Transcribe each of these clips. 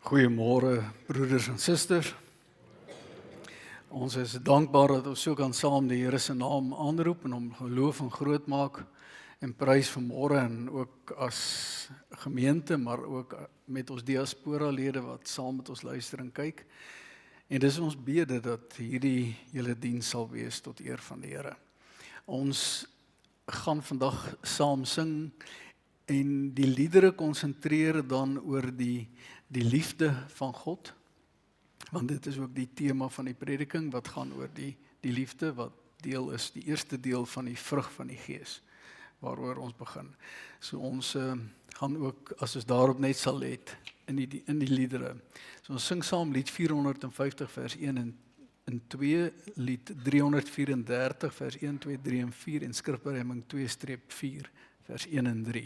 Goeiemôre broeders en susters. Ons is dankbaar dat ons so kan saam die Here se naam aanroep en hom geloof en groot maak en prys vanmôre en ook as gemeente, maar ook met ons diaspora lede wat saam met ons luister en kyk. En dis ons bede dat hierdie hele diens sal wees tot eer van die Here. Ons gaan vandag saam sing en die liedere konsentreer dan oor die liefde van God, want dit is ook die tema van die prediking wat gaan oor die liefde wat deel is, die eerste deel van die vrug van die Gees, waaroor ons begin. So ons gaan ook, as ons daarop net sal let, in die liedere. So ons sing saam lied 450 vers 1 en 2, lied 334 vers 1, 2, 3 en 4 en skrifberuiming 2-4 vers 1 en 3.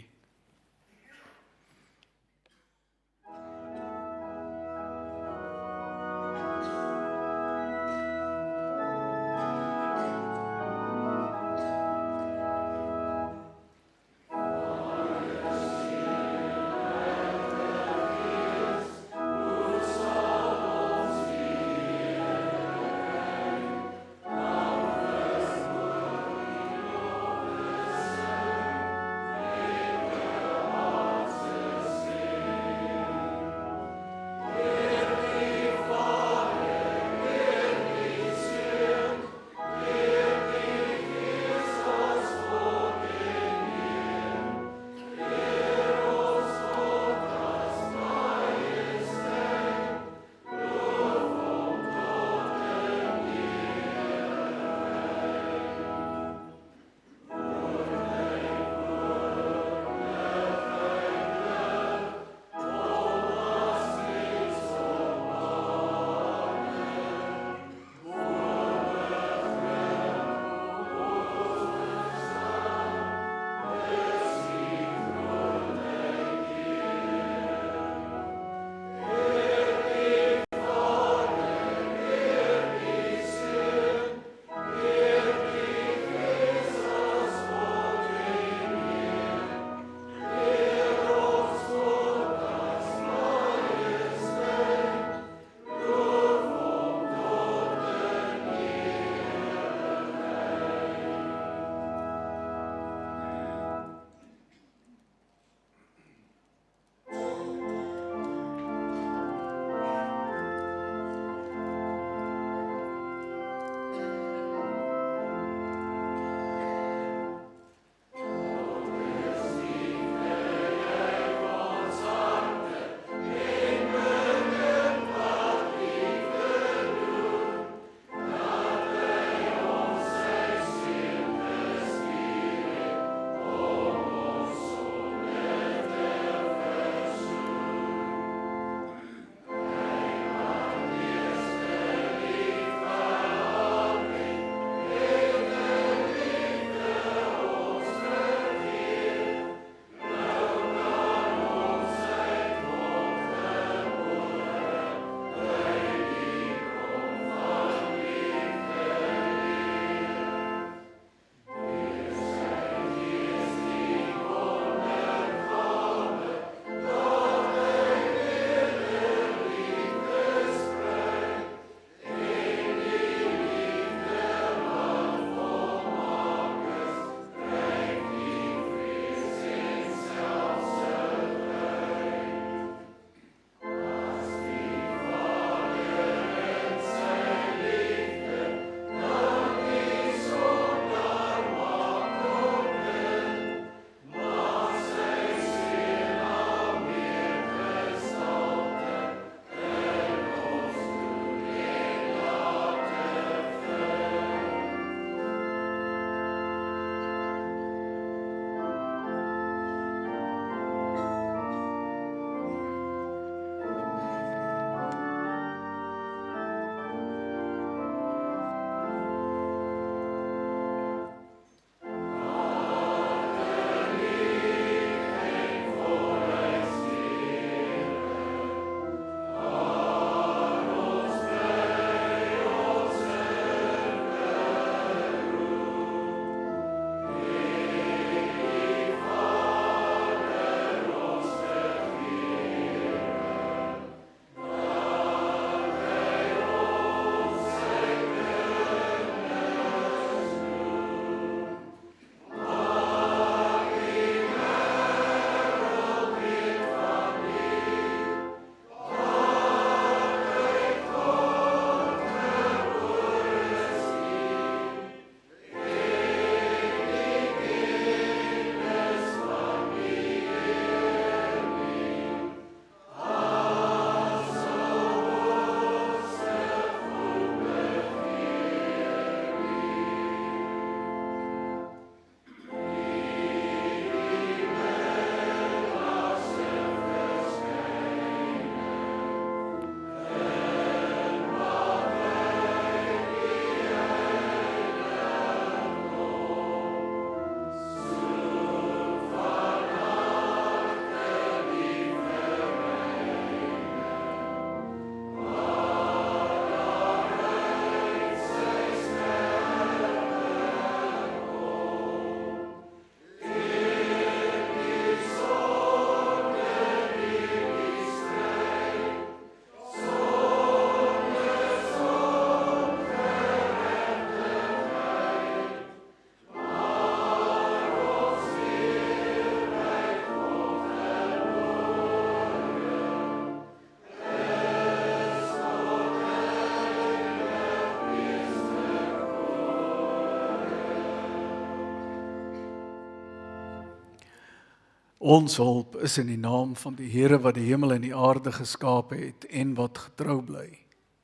Ons hulp is in die naam van die Here wat die hemel en die aarde geskaap het en wat getrou bly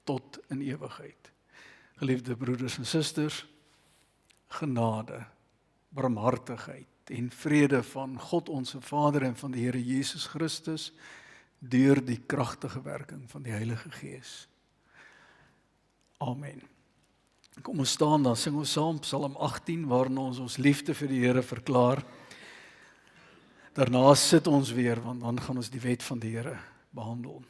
tot in ewigheid. Geliefde broeders en susters, genade, barmhartigheid en vrede van God onze Vader en van die Here Jesus Christus deur die kragtige werking van die Heilige Gees. Amen. Kom ons staan, dan sing ons saam Psalm 18 waarin ons liefde vir die Here verklaar. Daarna sit ons weer, want dan gaan ons die wet van die Here behandel.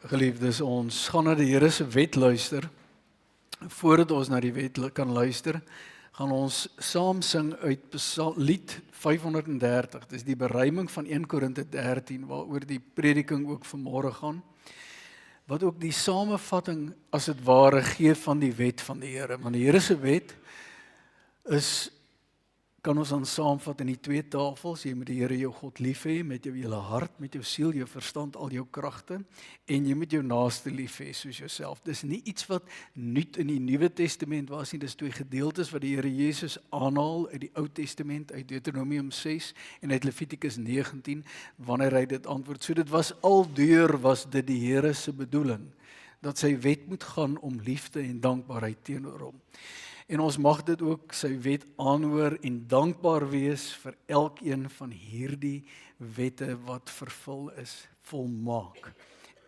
Geliefdes, ons gaan na die Here se wet luister. Voordat ons na die wet kan luister, gaan ons saam sing uit lied 530. Dis die beruiming van 1 Korinte 13, waaroor die prediking ook vanmôre gaan. Wat ook die samevatting, as dit ware, gee van die wet van die Here. Want die Here se wet kan ons dan saamvat in die 2 tafels. Jy moet die Here jou God lief hê met jou hele hart, met jou siel, jou verstand, al jou kragte, en jy moet jou naaste lief hê soos jouself. Dis nie iets wat nuut in die Nuwe Testament was nie, dis 2 gedeeltes wat die Here Jesus aanhaal uit die Ou Testament, uit Deuteronomium 6 en uit Levitikus 19, wanneer hy dit antwoord. So dit was aldeur was dit die Here se bedoeling, dat sy wet moet gaan om liefde en dankbaarheid teenoor hom. En ons mag dit ook sy wet aanhoor en dankbaar wees vir elkeen van hierdie wette wat vervul is, volmaak.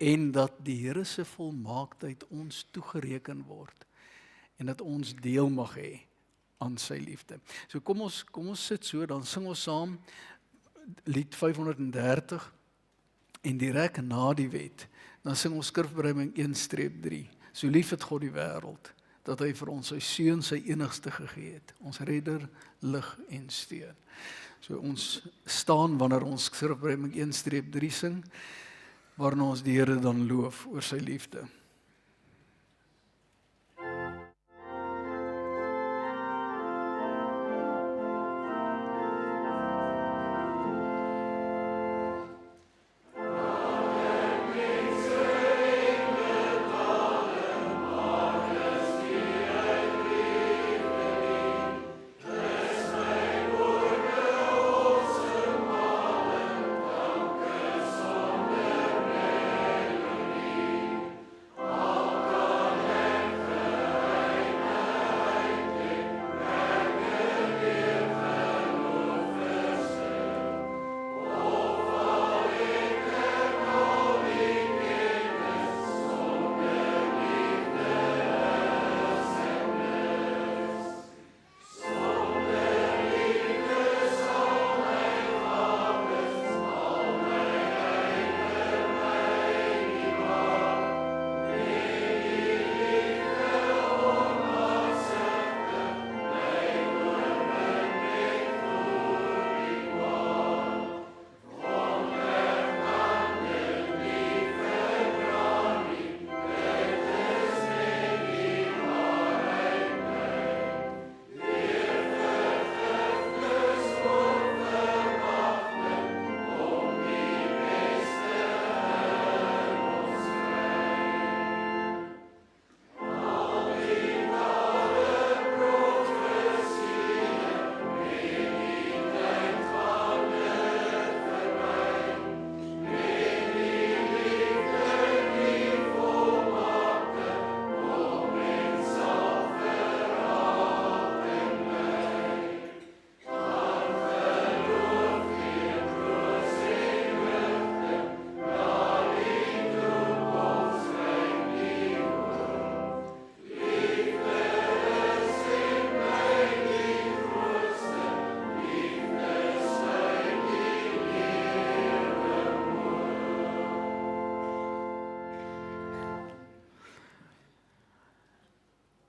En dat die Here se volmaaktheid ons toegereken word en dat ons deel mag hê aan sy liefde. So kom ons sit so, dan sing ons saam lied 530 en direk na die wet, dan sing ons skrifberuiming 1-3. So lief het God die wêreld, dat hy vir ons sy seun, sy enigste gegee het, ons redder, lig en steun. So ons staan wanneer ons skrifberuiming 1-3 sing, waarin ons die Here dan loof oor sy liefde.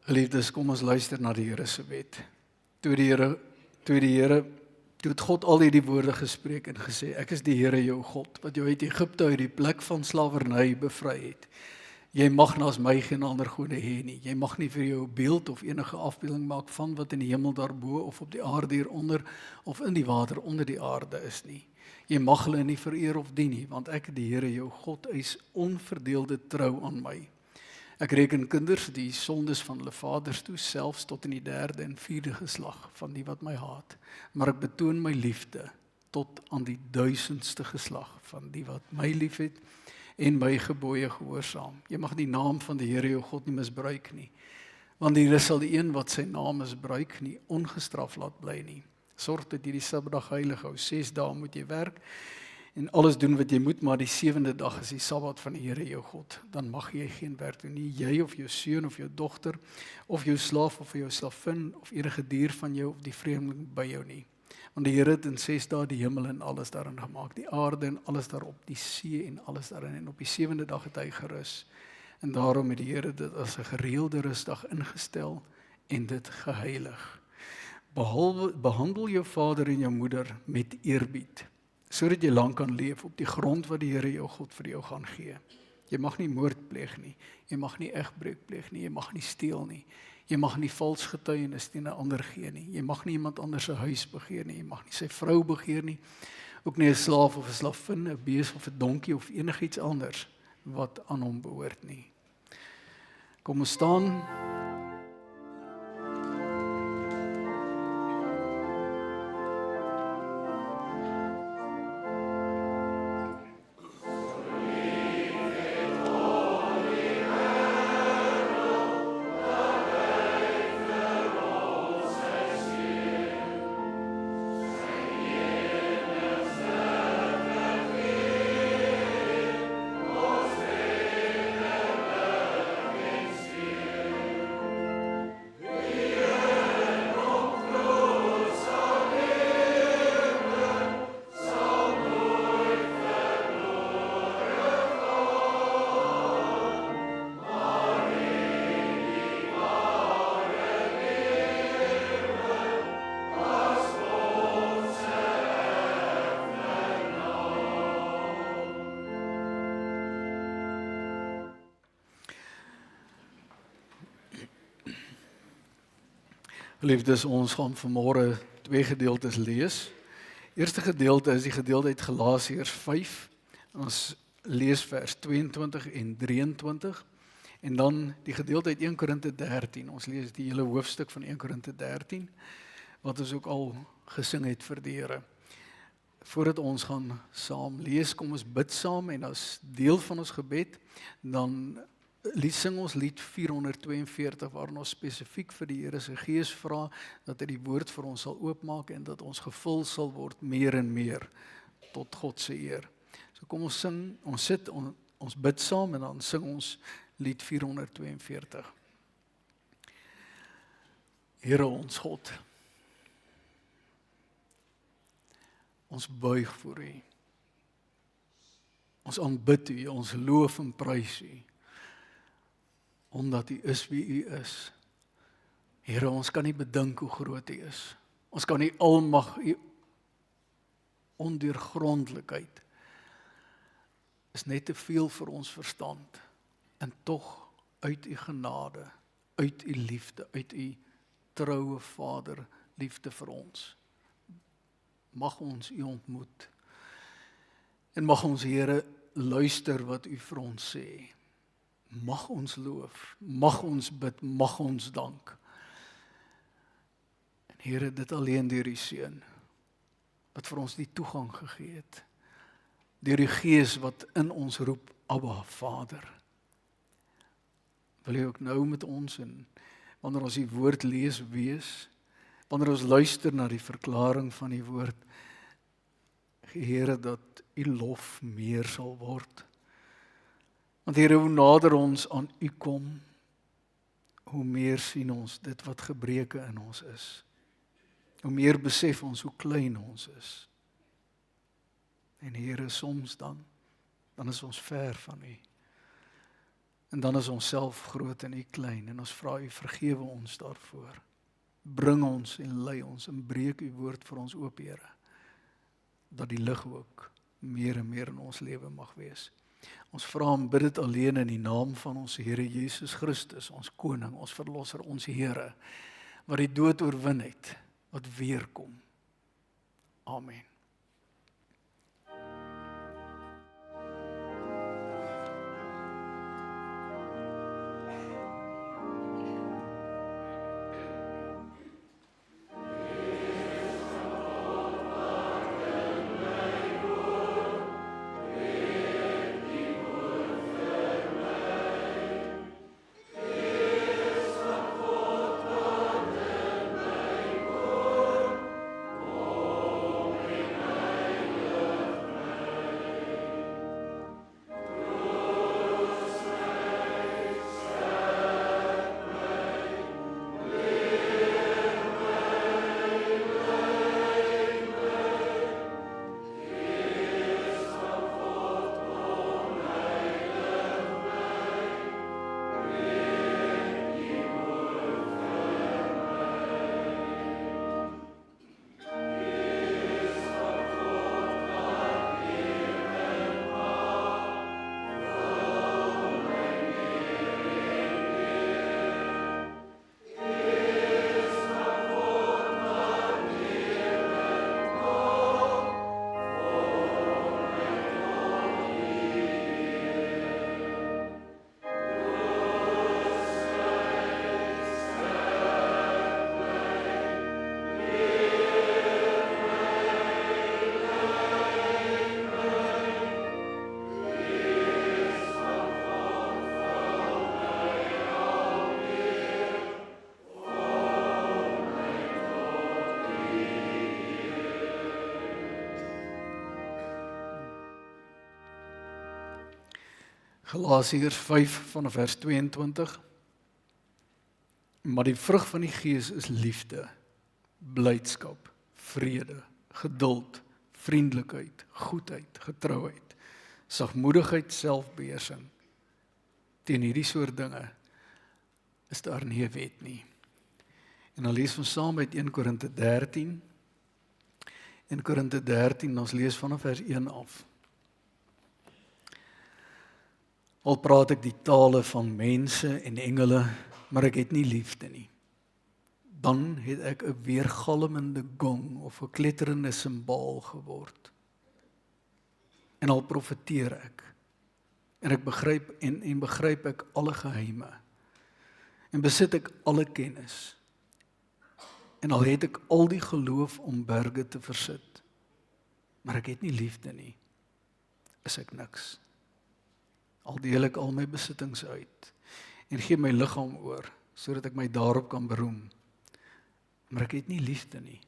Geliefdes, kom ons luister na die Here se wet. Toe het God al hierdie woorde gespreek en gesê, ek is die Here jou God, wat jou uit Egipte uit die plek van slawerny bevry het. Jy mag naas my geen ander gode hê nie. Jy mag nie vir jou 'n beeld of enige afbeelding maak van wat in die hemel daarbo of op die aarde hieronder of in die water onder die aarde is nie. Jy mag hulle nie vereer of dien nie, want ek, die Here jou God, is onverdeelde trou aan my. Ek reken kinders die sondes van hulle vaders toe, selfs tot in die 3de en 4de geslag van die wat my haat. Maar ek betoon my liefde tot aan die 1000ste geslag van die wat my liefhet en my gebooie gehoorsaam. Jy mag die naam van die Here jou God nie misbruik nie, want die Here sal die een wat sy naam misbruik nie ongestraf laat bly nie. Sorg dat jy die Sabbatdag heilig hou. 6 dae moet jy werk en alles doen wat jy moet, maar die 7de dag is die Sabbat van die Here jou God. Dan mag jy geen werk doen nie, jy of jou seun of jou dogter, of jou slaaf of jou slavin, of enige dier van jou of die vreemdeling by jou nie. Want die Here het in 6 dae die hemel en alles daarin gemaak, die aarde en alles daarop, die see en alles daarin, en op die 7de dag het hy gerus. En daarom het die Here dit as 'n gereelde rusdag ingestel en dit geheilig. Behandel jou vader en jou moeder met eerbied, sodat jy lank kan leef op die grond wat die Here jou God vir jou gaan gee. Jy mag nie moord pleeg nie, jy mag nie egbreuk pleeg nie, jy mag nie steel nie, jy mag nie vals getuienis teen 'n ander gee nie, jy mag nie iemand anders se huis begeer nie, jy mag nie sy vrou begeer nie, ook nie 'n slaaf of 'n slavin, 'n bees of 'n donkie of enigiets anders wat aan hom behoort nie. Kom ons staan. Liefdes, ons gaan vanmôre 2 gedeeltes lees. Eerste gedeelte is die gedeelte uit Galasiërs 5. Ons lees vers 22 en 23. En dan die gedeelte uit 1 Korinte 13. Ons lees die hele hoofstuk van 1 Korinte 13, wat ons ook al gesing het vir die Here. Voordat ons gaan saam lees, kom ons bid saam, en as deel van ons gebed, dan sing ons lied 442, waarin ons spesifiek vir die Here se Gees vra, dat hy die woord vir ons sal oopmaak, en dat ons gevul sal word meer en meer, tot God se eer. So kom ons sing, ons bid saam, en dan sing ons lied 442. Here ons God, ons buig voor U, ons aanbid U, ons loof en prys U, omdat U is wie U is. Here, ons kan nie bedink hoe groot U is. Ons kan nie almag, U ondeurgrondlikheid is net te veel vir ons verstand. En tog uit U genade, uit U liefde, uit U troue Vader liefde vir ons, mag ons U ontmoet. En mag ons, Here, luister wat U vir ons sê. Mag ons loof, mag ons bid, mag ons dank. En Here, dit alleen deur U Seun, wat vir ons die toegang gegee het. Deur U Gees wat in ons roep, Abba, Vader. Wil U ook nou met ons, en wanneer ons die woord lees, wees, wanneer ons luister na die verklaring van die woord, Here, dat U lof meer sal word. Want Here, hoe nader ons aan U kom, hoe meer sien ons dit wat gebreke in ons is. Hoe meer besef ons hoe klein ons is. En Here, soms dan is ons ver van U. En dan is ons self groot en U klein en ons vra U vergewe ons daarvoor. Bring ons en lei ons en breek U woord vir ons oop, Here, dat die lig ook meer en meer in ons lewe mag wees. Ons vra en bid dit alleen in die naam van ons Here Jesus Christus, ons koning, ons verlosser, ons Here, wat die dood oorwin het, wat weer kom. Amen. Galasiërs 5 vanaf vers 22. Maar die vrug van die Gees is liefde, blydskap, vrede, geduld, vriendelikheid, goedheid, getrouheid, sagmoedigheid, selfbeheersing. Teen hierdie soort dinge is daar nie 'n wet nie. En dan lees ons saam uit 1 Korinte 13. 1 Korinte 13, ons lees vanaf vers 1 af. Al praat ek die tale van mense en engele, maar ek het nie liefde nie. Dan het ek 'n weergalmende gong of 'n kletterende simbaal geword. En al profeteer ek, en ek begryp ek alle geheime, en besit ek alle kennis, en al het ek al die geloof om berge te versit, maar ek het nie liefde nie, is ek niks. Al deel ek al my besittings uit en gee my liggaam oor, sodat ek my daarop kan beroem. Maar ek het nie liefde nie,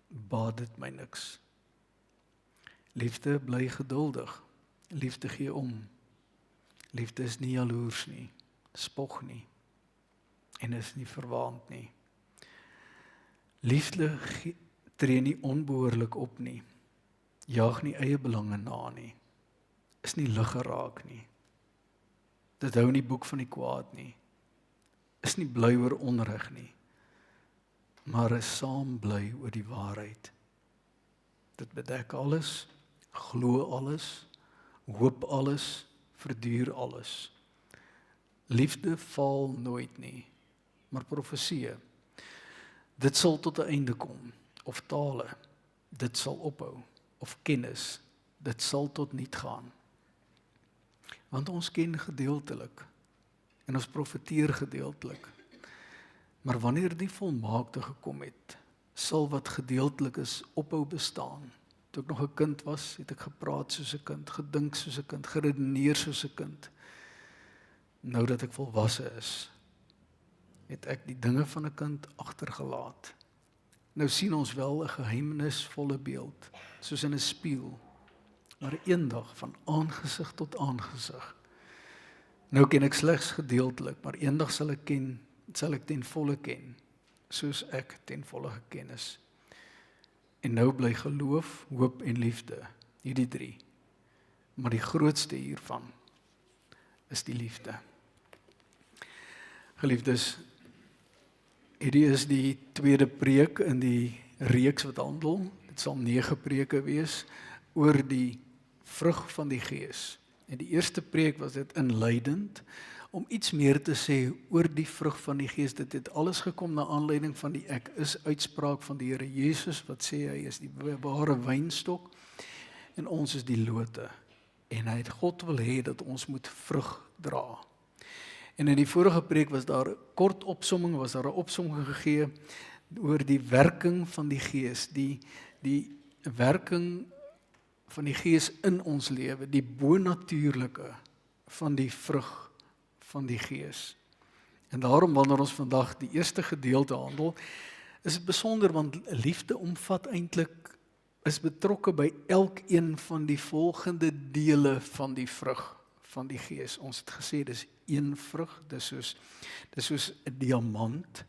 baat dit my niks. Liefde bly geduldig, liefde gee om. Liefde is nie jaloers nie, spog nie, en is nie verwaand nie. Liefde tree nie onbehoorlik op nie, jaag nie eie belange na nie, is nie lig geraak nie. Dit hou nie boek van die kwaad nie, is nie bly oor onreg nie, maar is saam bly oor die waarheid. Dit bedek alles, glo alles, hoop alles, verduur alles. Liefde faal nooit nie, maar profeseë. Dit sal tot 'n einde kom, of tale, dit sal ophou, of kennis, dit sal tot niet gaan. Want ons ken gedeeltelik, en ons profeteer gedeeltelik. Maar wanneer die volmaakte gekom het, sal wat gedeeltelik is ophou bestaan. Toe ek nog 'n kind was, het ek gepraat soos 'n kind, gedink soos 'n kind, geredeneer soos 'n kind. Nou dat ek volwasse is, het ek die dinge van 'n kind agtergelaat. Nou sien ons wel 'n geheimenisvolle beeld, soos in 'n spieël, maar eendag van aangesig tot aangesig. Nou ken ek slegs gedeeltelik, maar eendag sal ek ten volle ken, soos ek ten volle geken is. En nou bly geloof, hoop en liefde, hierdie 3. Maar die grootste hiervan is die liefde. Geliefdes, hierdie is die tweede preek in die reeks wat handel, dit sal 9 preke wees, oor die vrug van die Gees. En die eerste preek was dit inleidend, om iets meer te sê oor die vrug van die Gees. Dit het alles gekom na aanleiding van die ek is uitspraak van die Here Jesus, wat sê hy is die ware wynstok, en ons is die lote. En hy het God wil hê dat ons moet vrug dra. En in die vorige preek was daar 'n kort opsomming, was daar 'n opsomming gegee oor die werking van die Gees, die werking van die Gees in ons lewe, die bonatuurlike van die vrug van die Gees. En daarom wanneer ons vandag die eerste gedeelte handel, is dit besonder want liefde omvat eintlik, is betrokke by elkeen van die volgende dele van die vrug van die Gees. Ons het gesê dis een vrug, dis soos 'n diamant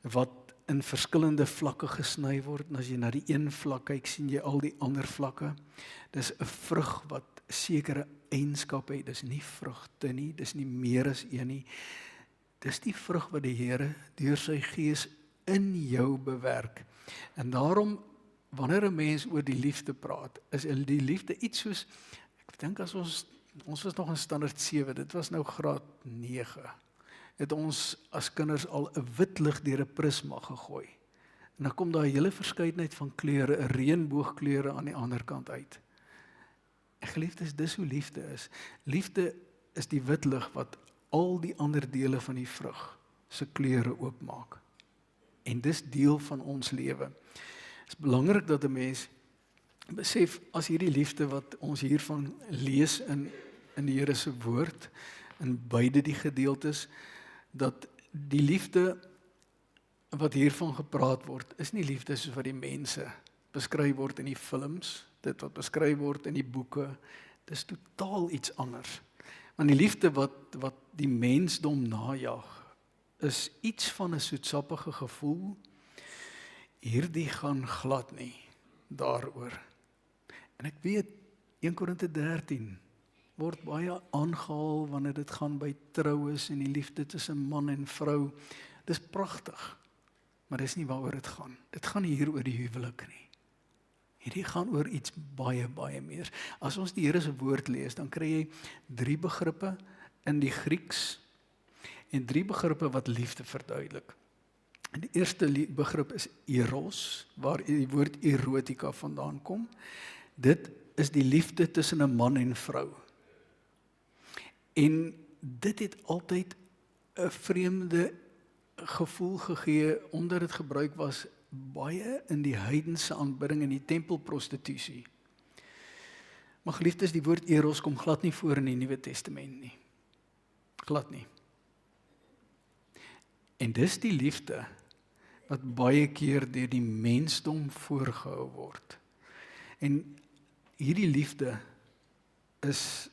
wat in verskillende vlakke gesny word, en as jy na die een vlak kyk, sien jy al die ander vlakke. Dis 'n vrug wat sekere eienskappe het, dis nie vrugte nie, dis nie meer as een nie, dis die vrug wat die Here deur sy Gees in jou bewerk. En daarom, wanneer 'n mens oor die liefde praat, is die liefde iets soos, ek dink as ons was nog in standaard 7, dit was nou graad 9, het ons as kinders al 'n wit lig deur 'n prisma gegooi. En dan kom daar 'n hele verskeidenheid van kleure, 'n reënboogkleure aan die ander kant uit. En geliefdes, dis hoe liefde is. Liefde is die wit lig wat al die ander dele van die vrug se kleure oopmaak. En dis deel van ons lewe. Het is belangrik dat 'n mens besef, as hierdie liefde wat ons hiervan lees in die Here se woord, in beide die gedeeltes, dat die liefde wat hiervan gepraat word, is nie liefde soos wat die mense beskryf word in die films, dit wat beskryf word in die boeke, dis totaal iets anders. Want die liefde wat die mensdom najag, is iets van 'n soetsappige gevoel. Hierdie gaan glad nie daaroor. En ek weet, 1 Korinte 13 word baie aangehaal wanneer dit gaan by troues en die liefde tussen man en vrou. Dis pragtig, maar dis nie waaroor dit gaan. Dit gaan nie hier oor die huwelik nie. Hierdie gaan oor iets baie, baie meer. As ons die Here se woord lees, dan kry jy 3 begrippe in die Grieks en 3 begrippe wat liefde verduidelik. En die eerste begrip is eros, waar die woord erotika vandaan kom. Dit is die liefde tussen 'n man en vrou. En dit het altyd 'n vreemde gevoel gegee, omdat dit gebruik was baie in die heidense aanbidding en die tempelprostitusie. Maar geliefdes, die woord eros kom glad nie voor in die Nuwe Testament nie. Glad nie. En dis die liefde wat baie keer deur die mensdom voorgehou word. En hierdie liefde is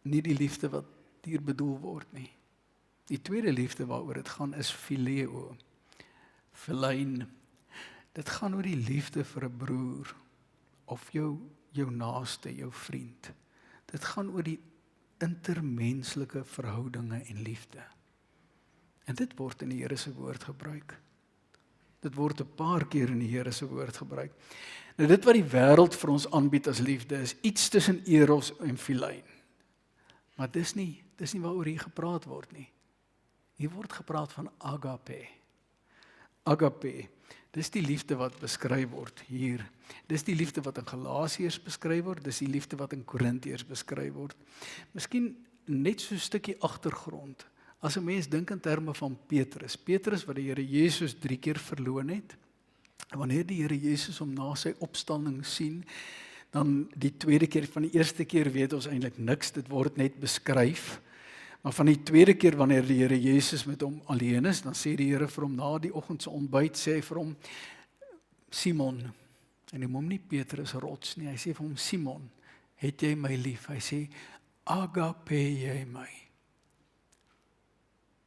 nie die liefde wat hier bedoel word nie. Die tweede liefde waaroor dit gaan is phileo, philein. Dit gaan oor die liefde vir 'n broer of jou naaste, jou vriend. Dit gaan oor die intermenslike verhoudinge en liefde. En dit word in die Here se woord gebruik. Dit word 'n paar keer in die Here se woord gebruik. Nou dit wat die wêreld vir ons aanbied as liefde is iets tussen eros en philein. Maar dis nie waaroor hier gepraat word nie. Hier word gepraat van agape. Agape, dis die liefde wat beskryf word hier. Dis die liefde wat in Galasiërs beskryf word, dis die liefde wat in Korintiërs beskryf word. Miskien net so 'n stukkie agtergrond. As 'n mens dink in terme van Petrus wat die Here Jesus 3 keer verloon het, wanneer die Here Jesus hom na sy opstanding sien, dan die tweede keer, van die eerste keer weet ons eintlik niks, dit word net beskryf, maar van die tweede keer wanneer die Here Jesus met hom alleen is, dan sê die Here vir hom na die oggendse ontbyt, sê hy vir hom, Simon, en hy noem hom nie Petrus rots nie, hy sê vir hom, Simon, het jy my lief? Hy sê, agape jy my?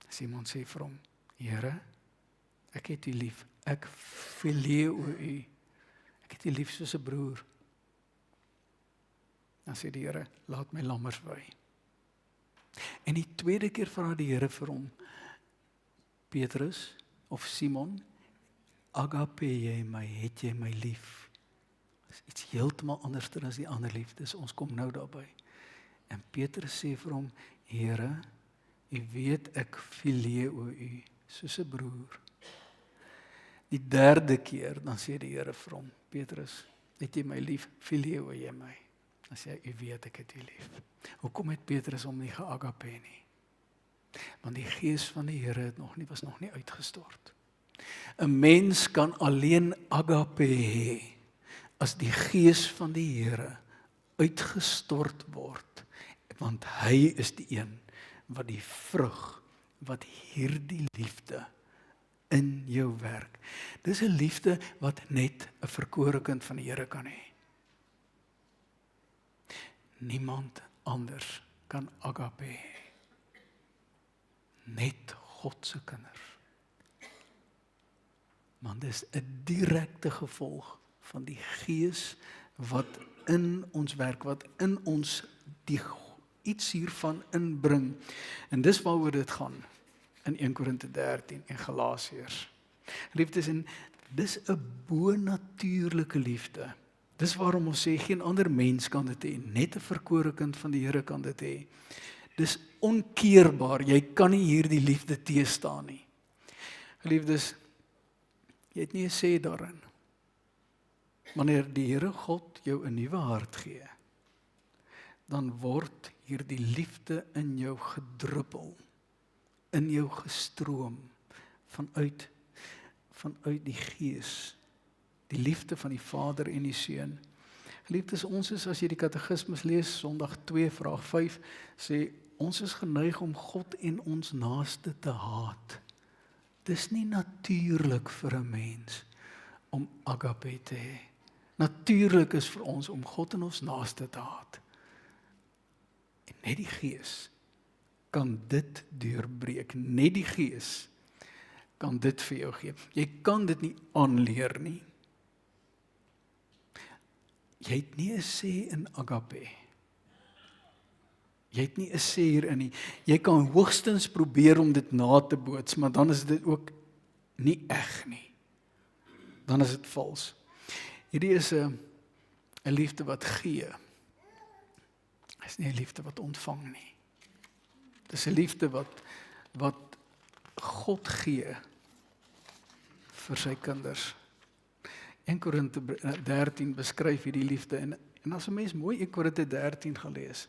Simon sê vir hom, Here, ek het u lief, ek phileo u, ek het u lief soos 'n broer. Dan sê die Here, laat my lammers wy. En die tweede keer vra die Here vir hom, Petrus of Simon, agape jy my, het jy my lief? Dit is iets heeltemal anders as die ander liefdes, ons kom nou daarby. En Petrus sê vir hom, Here, U weet ek fileo U, soos 'n broer. Die derde keer, dan sê die Here vir hom, Petrus, het jy my lief, fileo jy my? Dan sê hy, U weet ek het U lief. Hoekom het Petrus hom nie geagape nie? Want die Gees van die Here was nog nie uitgestort. 'n Mens kan alleen agape hê as die Gees van die Here uitgestort word, want hy is die een wat die vrug, wat hierdie liefde in jou werk. Dis 'n liefde wat net 'n verkore kind van die Here kan hê. Niemand anders kan agape hê. Net God se kinders. Want dis 'n direkte gevolg van die Gees wat in ons werk, wat in ons iets hiervan inbring. En dis waaroor dit gaan in 1 Korinte 13 en Galasiërs. Liefdes, en dis 'n bonatuurlike liefde. Dis waarom ons sê geen ander mens kan dit hê, net 'n verkore kind van die Here kan dit hê. Dis onkeerbaar, jy kan nie hierdie liefde teëstaan nie. Liefdes, jy het nie 'n sê daarin. Wanneer die Here God jou 'n nuwe hart gee, dan word hierdie liefde in jou gedruppel, in jou gestroom, vanuit die Gees, die liefde van die Vader en die Seun. Liefdes, ons is, as jy die katekismes lees, Sondag 2, vraag 5, sê, ons is geneig om God en ons naaste te haat. Dis nie natuurlik vir 'n mens om agape te hê. Natuurlik is vir ons om God en ons naaste te haat. En net die Gees kan dit deurbreek. Net die Gees kan dit vir jou gee. Jy kan dit nie aanleer nie. Jy het nie 'n sê in agape. Jy het nie 'n sê hierin nie. Jy kan hoogstens probeer om dit na te boots, maar dan is dit ook nie eg nie. Dan is dit vals. Hierdie is 'n liefde wat gee. Dit is nie 'n liefde wat ontvang nie. Dit is 'n liefde wat God gee vir sy kinders. 1 Korinte 13 beskryf hierdie liefde, en as 'n mens mooi 1 Korinte 13 gaan lees,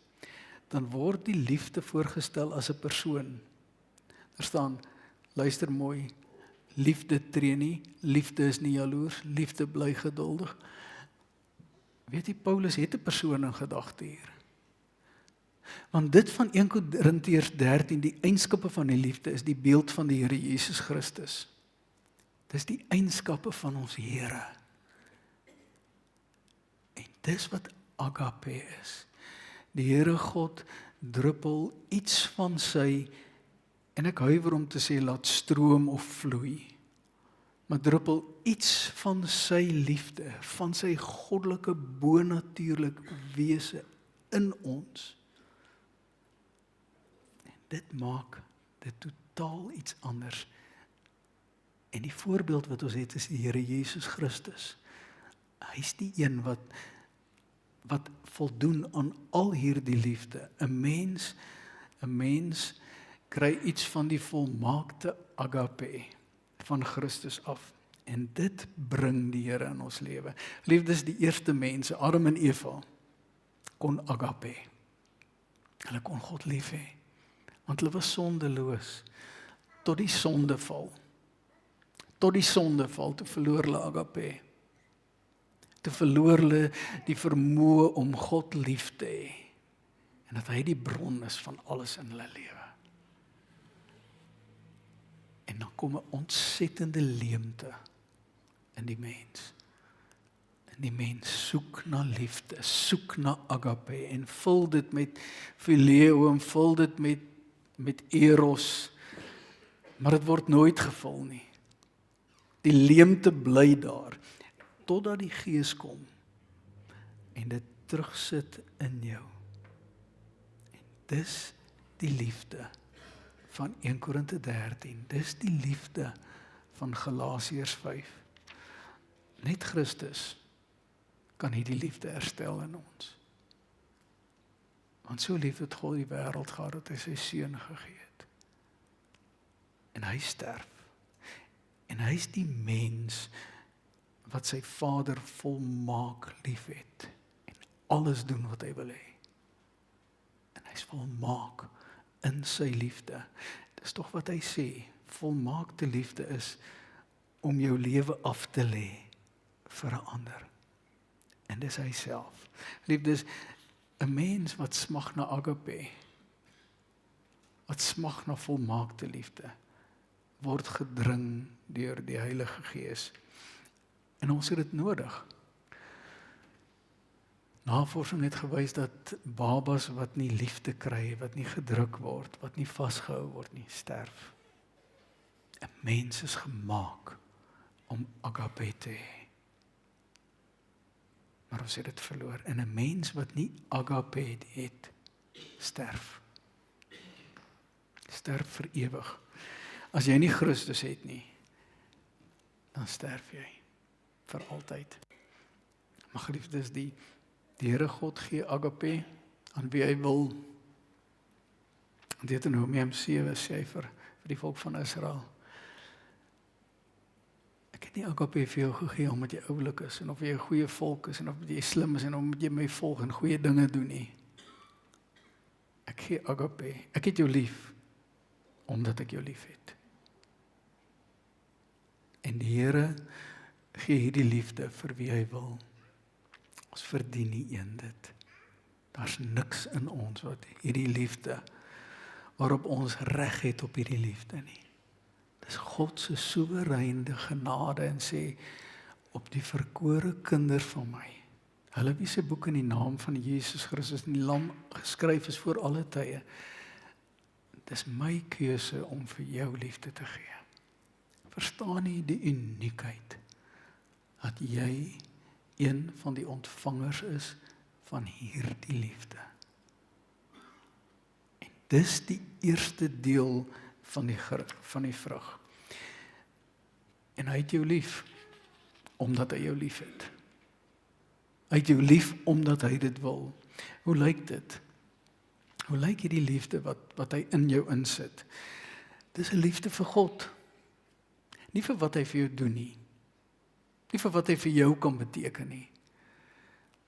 dan word die liefde voorgestel as 'n persoon. Daar staan, luister mooi, liefde tree nie, liefde is nie jaloers, liefde bly geduldig. Weet jy, Paulus het 'n persoon in gedagte hier. Want dit van 1 Korintiërs 13, die eienskappe van die liefde, is die beeld van die Here Jesus Christus. Dis die eienskappe van ons Here. En dis wat agape is. Die Here God druppel iets van sy, en ek huiwer om te sê laat stroom of vloei, maar druppel iets van sy liefde, van sy goddelike bonatuurlike wese in ons. En dit maak dit totaal iets anders. En die voorbeeld wat ons het is die Here Jesus Christus. Hy is die een wat voldoen aan al hierdie liefde. 'n mens kry iets van die volmaakte agape van Christus af. En dit bring die Here in ons lewe. Liefdes, die eerste mense, Adam en Eva, kon agape. Hulle kon God lief hê, want hulle was sondeloos tot die sondeval. Tot die sondeval, toe verloor hulle agape. Toe verloor hulle die vermoë om God lief te hê. En dat hy die bron is van alles in hulle lewe. En dan kom 'n ontsettende leemte in die mens. En die mens soek na liefde, soek na agape en vul dit met phileo en vul dit met eros. Maar dit word nooit gevul nie. Die leemte bly daar, totdat die Gees kom en dit terugsit in jou. En dis die liefde van 1 Korinte 13. Dis die liefde van Galasiërs 5. Net Christus kan hierdie liefde herstel in ons. Want so lief het God die wêreld gehad dat hy sy seun gegee het. En hy sterf. En hy is die mens wat sy Vader volmaak liefhet en alles doen wat hy wil hê. En hy is volmaak in sy liefde. Dis tog wat hy sê, volmaakte liefde is om jou lewe af te lê vir 'n ander. En dis hy self. Liefde is 'n mens wat smag na agape, wat smag na volmaakte liefde, word gedring deur die Heilige Gees. En ons het dit nodig. Navorsing het gewys dat babas wat nie liefde kry, wat nie gedruk word, wat nie vasgehou word nie, sterf. 'n Mens is gemaak om agape te hê. Maar ons het dit verloor. En 'n mens wat nie agape het, sterf. Sterf vir ewig. As jy nie Christus het nie, dan sterf jy vir altyd. Maar geliefdes, die Here God gee agape aan wie hy wil. In Deuteronomium 7 sê hy vir die volk van Israel: ek het nie agape vir jou gegee omdat jy oulik is en of jy 'n goeie volk is en of jy slim is en omdat jy my volg en goeie dinge doen nie. Ek gee agape. Ek het jou lief omdat ek jou lief het. En die Here gee hierdie liefde vir wie hy wil. Ons verdien nie een dit. Daar's niks in ons wat hierdie liefde, waarop ons reg het op hierdie liefde nie. Dis God se soewereine genade en sê, op die verkore kinders van my, hulle wie se boek in die naam van Jesus Christus in die Lam geskryf is voor alle tye. Dis my keuse om vir jou liefde te gee. Verstaan nie die uniekheid dat jy een van die ontvangers is van hierdie liefde. En dis die eerste deel van die vrug. En hy het jou lief, omdat hy jou lief het. Hy het jou lief, omdat hy dit wil. Hoe lyk dit? Hoe lyk hierdie liefde wat hy in jou insit? Dis 'n liefde vir God. Nie vir wat hy vir jou doen nie. Nie vir wat hy vir jou kan beteken nie.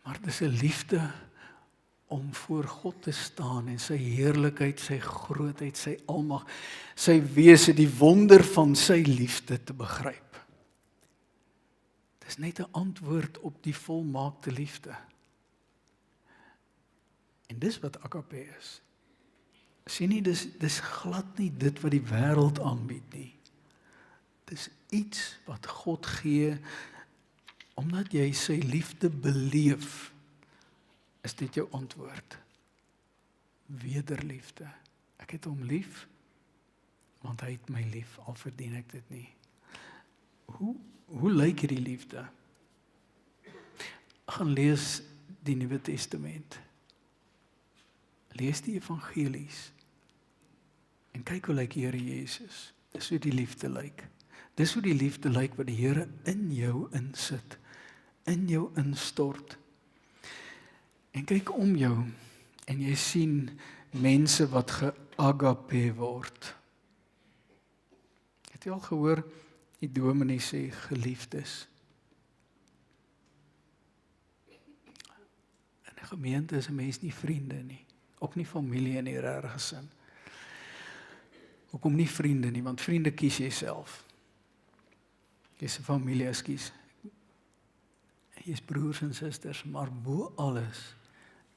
Maar dis 'n liefde om voor God te staan en sy heerlikheid, sy grootheid, sy almag, sy wese, die wonder van sy liefde te begryp. Dis net 'n antwoord op die volmaakte liefde. En dis wat agape is. Sien nie, dis glad nie dit wat die wêreld aanbied nie. Dis iets wat God gee, omdat jy sy liefde beleef, is dit jou antwoord. Wederliefde. Ek het hom lief, want hy het my lief, al verdien ek dit nie. Hoe lyk hierdie liefde? Gaan lees die Nuwe Testament. Lees die evangelies. En kyk hoe lyk die Here Jesus. Dis hoe die liefde lyk. Dis hoe die liefde lyk wat die Here in jou insit, in jou instort. En kyk om jou, en jy sien mense wat geagape word. Het jy al gehoor, die dominee sê, geliefdes? In 'n gemeente is 'n mens nie vriende nie, ook nie familie in die regte sin. Hoekom nie vriende nie, want vriende kies jy self. Jy's 'n familie, kies. Jy's broers en susters, maar bo alles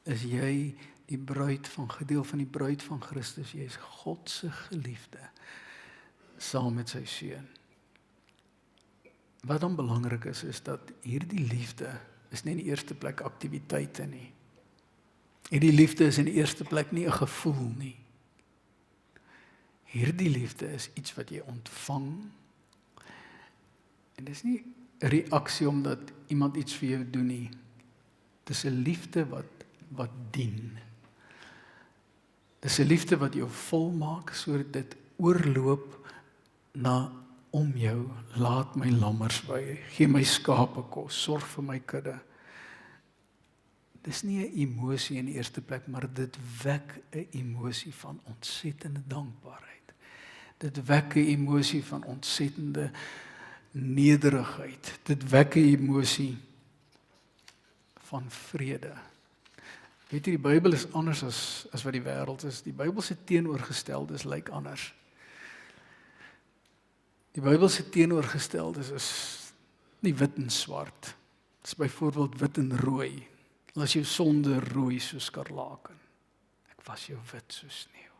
is jy die bruid van gedeel van die bruid van Christus. Jy is God se geliefde saam met sy seun. Wat dan belangrik is dat hierdie liefde is nie in die eerste plek aktiwiteite nie. Hierdie liefde is in die eerste plek nie 'n gevoel nie. Hierdie liefde is iets wat jy ontvang. En dis nie 'n reaksie omdat iemand iets vir jou doen nie. Dis 'n liefde wat dien. Dis 'n liefde wat jou volmaak sodat dit oorloop na om jou. Laat my lammers wei, gee my skape kos, sorg vir my kudde. Dis nie 'n emosie in die eerste plek, maar dit wek 'n emosie van ontsettende dankbaarheid. Dit wek 'n emosie van ontsettende nederigheid. Dit wek 'n emosie van vrede. Weet jy, die Bybel is anders as wat die wêreld is. Die Bybel se teenoorgesteldes lyk anders. Die Bybel se teenoorgesteldes is nie wit en swart. Dit is byvoorbeeld wit en rooi. As jou sonde rooi soos skarlaken. Ek was jou wit soos sneeu.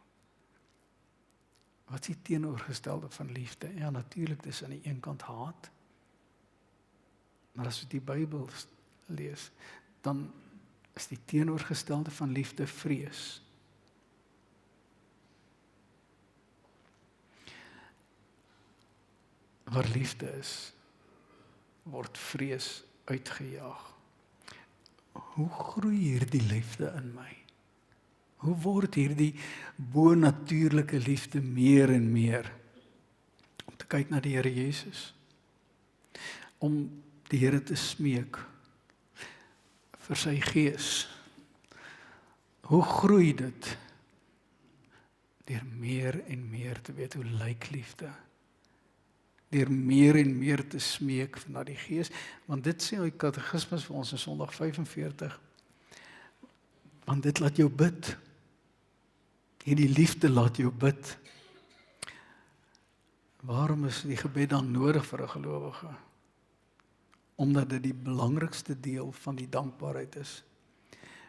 Wat is die teenoorgestelde van liefde? Ja, natuurlik, dis aan die een kant haat. Maar as jy die Bybel lees, dan is die teenoorgestelde van liefde vrees. Waar liefde is, word vrees uitgejaag. Hoe groei hierdie liefde in my? Hoe word hierdie bonatuurlike liefde meer en meer? Om te kyk na die Here Jesus. Om die Here te smeek vir sy gees. Hoe groei dit? Deur meer en meer te weet hoe lyk liefde. Deur meer en meer te smeek na die Gees, want dit sê die katekismes vir ons in Sondag 45, want dit laat jou bid. Hierdie liefde laat jou bid. Waarom is die gebed dan nodig vir 'n gelowige? Omdat dit die belangrikste deel van die dankbaarheid is,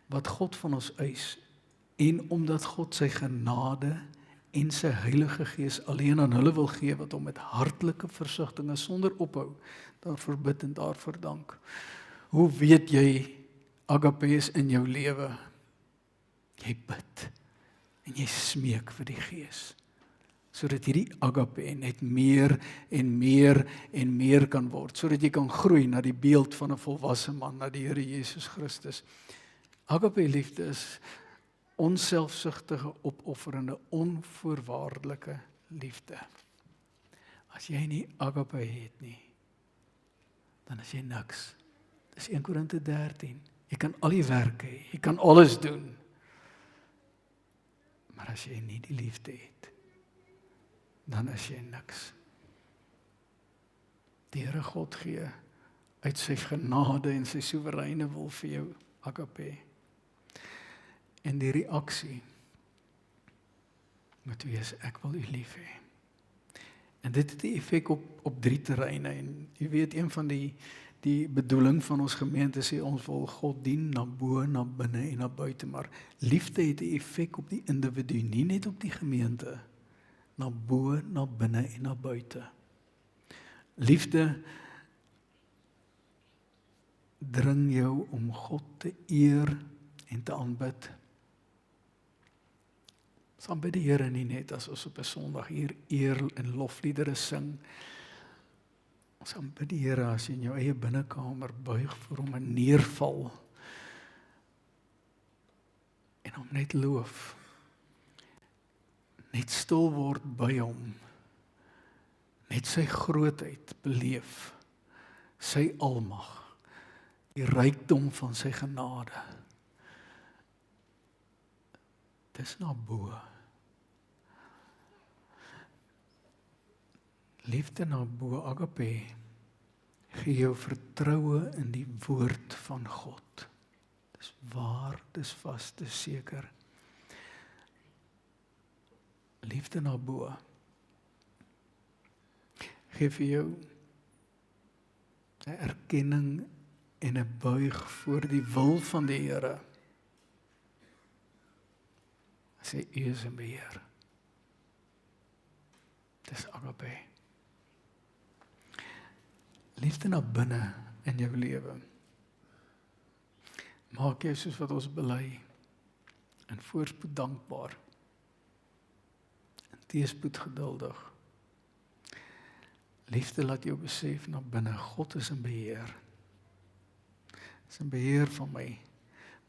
wat God van ons eis, en omdat God sy genade en sy Heilige Gees alleen aan hulle wil gee, wat hom met hartlike versigtinge sonder ophou daarvoor bid en daarvoor dank. Hoe weet jy agape is in jou lewe? Jy bid en jy smeek vir die Gees, sodat hierdie agape net meer en meer en meer kan word, sodat jy kan groei na die beeld van 'n volwasse man, na die Here Jesus Christus. Agape liefde is onselfsugtige, opofferende, onvoorwaardelike liefde. As jy nie agape het nie, dan is jy niks. Dis 1 Korinte 13. Jy kan al die werk hê, jy kan alles doen. Maar as jy nie die liefde het, dan is jy niks. Die Here God gee uit sy genade en sy soewereine wil vir jou agape. En die reaksie moet wees, ek wil u lief hê. En dit het die effek op 3 terreine. En jy weet, een van die bedoeling van ons gemeente sê, ons wil God dien na bo, na binne en na buite. Maar liefde het 'n effek op die individu, nie net op die gemeente. Na bo, na binne en na buite. Liefde dring jou om God te eer en te aanbid. Ons aanbid die Here nie net as ons op 'n Sondag hier eer en lofliedere sing. Ons aanbid die Here as jy in jou eie binnekamer buig voor hom en neerval. En hom net loof. Net stil word by hom. Net sy grootheid beleef. Sy almag. Die rykdom van sy genade. Dis na bo. Liefde na bo, agape, gee jou vertroue in die woord van God. Dis waar, dis vas, dis seker. Liefde na bo gee vir jou 'n erkenning en 'n buig voor die wil van die Here. Hy sê, u is in beheer. Dis agape. Liefde na binne in jou lewe. Maak jy soos wat ons bely, in voorspoed dankbaar, in teëspoed geduldig. Liefde laat jou besef na binne, God is in beheer. Is in beheer van my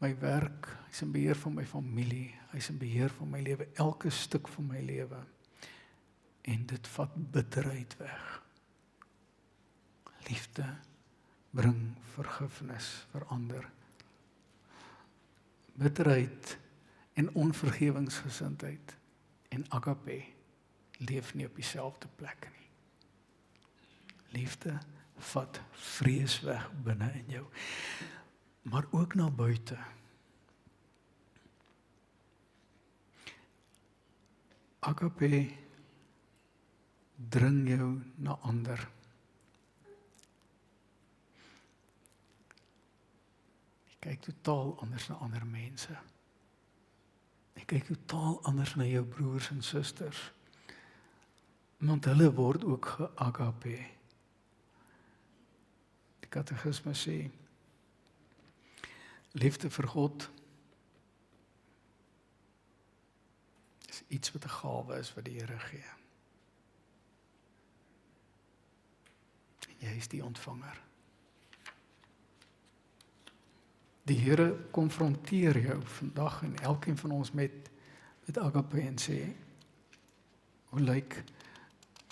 my werk, hy is in beheer van my familie, hy is in beheer van my lewe, elke stuk van my lewe. En dit vat bitterheid weg. Liefde bring vergifnis vir ander. Bitterheid en onvergewingsgesindheid en agape leef nie op dieselfde plek nie. Liefde vat vrees weg binne in jou, maar ook na buite. Agape dring jou na ander. Jy kyk totaal anders na ander mense. Jy kyk totaal anders na jou broers en susters. Want hulle word ook geagape. Die katekisme sê, liefde vir God is iets wat 'n gawe is wat die Here gee. En jy is die ontvanger. Die Here konfronteer jou vandag en elkeen van ons met agape en sê, hoe lyk,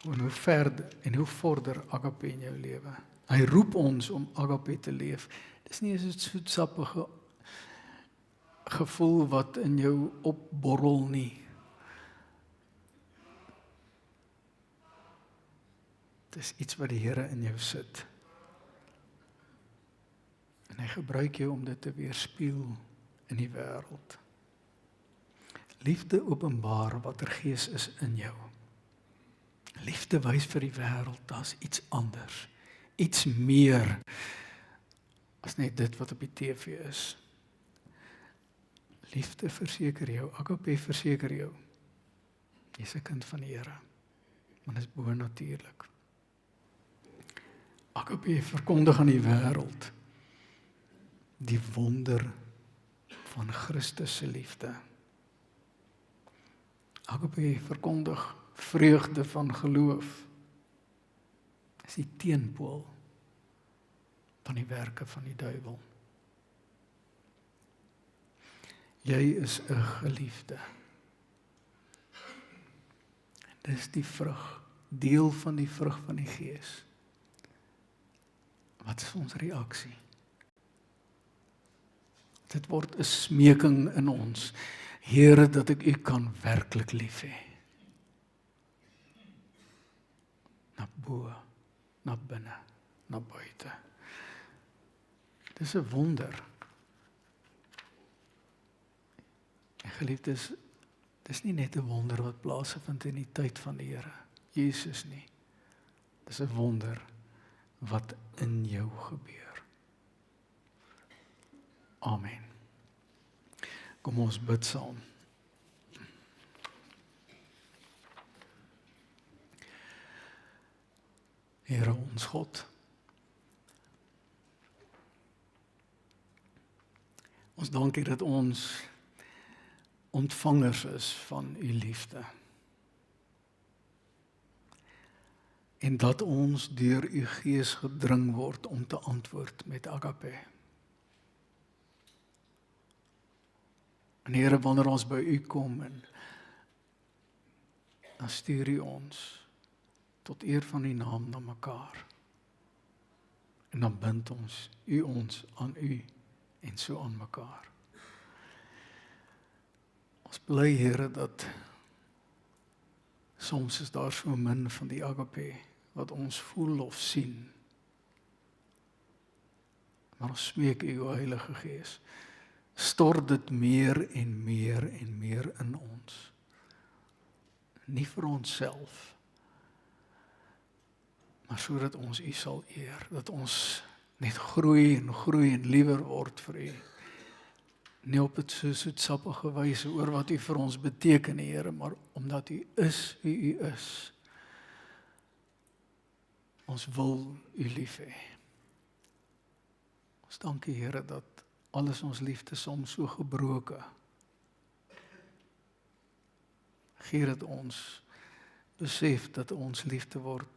hoe ver en hoe vorder agape in jou lewe? Hy roep ons om agape te leef. Dis nie 'n soetsappige gevoel wat in jou opborrel nie. Dis iets wat die Here in jou sit. En hy gebruik jou om dit te weerspieël in die wêreld. Liefde openbaar watter gees is in jou. Liefde wys vir die wêreld, daar's iets anders. Iets meer as net dit wat op die TV is. Liefde verseker jou, agape verseker jou. Jy's 'n kind van die Here. Maar dit is bo-natuurlik. Agape verkondig aan die wêreld die wonder van Christus se liefde. Agape verkondig vreugde van geloof. Is die teenpool van die werke van die duiwel. Jy is 'n geliefde. Dis die vrug, deel van die vrug van die Gees. Wat is ons reaksie? Dit word 'n smeking in ons. Here, dat ek U kan werklik lief hê. Na bo, na binne, na buite. Dis 'n wonder. En geliefdes, dis nie net 'n wonder wat plaasvind in die tyd van die Here, Jesus nie. Dis 'n wonder wat in jou gebeur. Amen. Kom ons bid saam. Here ons God, ons dankie dat ons ontvangers is van U liefde. En dat ons deur U Gees gedring word om te antwoord met agape. En Here, wanneer ons by U kom, en dan stuur U ons tot eer van U naam na mekaar. En dan bind ons U ons aan U en so aan mekaar. Ons bly, Here, dat soms is daar so min van die agape wat ons voel of sien. Maar ons smeek U, Heilige Gees, stort dit meer en meer en meer in ons. Nie vir onsself, maar sodat ons U sal eer, dat ons net groei en liewer word vir U. Nie op het so soetsappige wyse oor wat U vir ons beteken, Here, maar omdat U is wie U is. Ons wil U lief hê. Ons dankie, Here, dat alles ons liefde soms so gebroke. Gee dat ons besef dat ons liefde word,